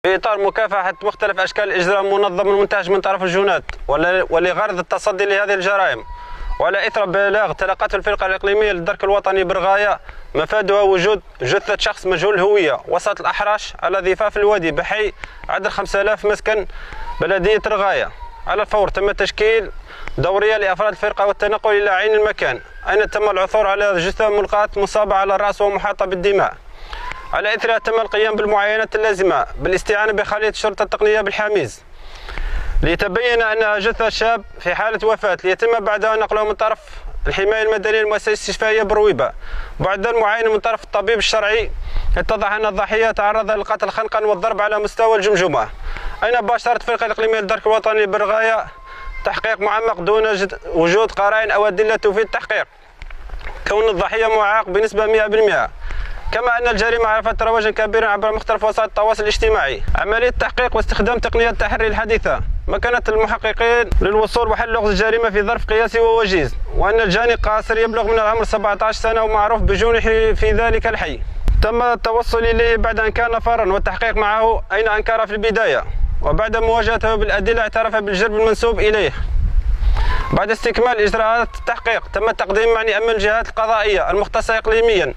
في إطار مكافحة مختلف أشكال الإجرام المنظم المنتهج من طرف الجنات ولغرض التصدي لهذه الجرائم، وعلى إثر بلاغ تلقته الفرقة الإقليمية للدرك الوطني برغاية مفادها وجود جثة شخص مجهول الهوية وسط الأحراش على ضفاف الوادي بحي عدد 5000 مسكن بلدية رغاية. على الفور تم تشكيل دورية لأفراد الفرقة والتنقل إلى عين المكان أين تم العثور على جثة ملقاة مصابة على الرأس ومحاطة بالدماء. على إثرها تم القيام بالمعاينات اللازمة بالاستعانة بخلية الشرطة التقنية بالحاميز ليتبين أنها جثة شاب في حالة وفاة، ليتم بعدها نقله من طرف الحماية المدنية للمؤسسة الاستشفائية برويبة. بعد المعاينة من طرف الطبيب الشرعي اتضح أن الضحية تعرض للقتل خنقا والضرب على مستوى الجمجمة، أين باشرت الفرقة الإقليمية للدرك الوطني بالغاية تحقيق معمق دون وجود قرائن أو أدلة تفيد التحقيق، كون الضحية معاق بنسبة 100%. كما أن الجريمة عرفت رواجا كبيرا عبر مختلف وسائل التواصل الاجتماعي. عملية التحقيق واستخدام تقنيات التحري الحديثة مكنت المحققين للوصول وحل لغز الجريمة في ظرف قياسي ووجيز، وأن الجاني قاصر يبلغ من العمر 17 سنة ومعروف بجنحه في ذلك الحي. تم التوصل إليه بعد أن كان فرا والتحقيق معه أين أنكر في البداية، وبعد مواجهته بالأدلة اعترف بالجرم المنسوب إليه. بعد استكمال إجراءات التحقيق تم تقديم معني أمام الجهات القضائية المختصة إقليميا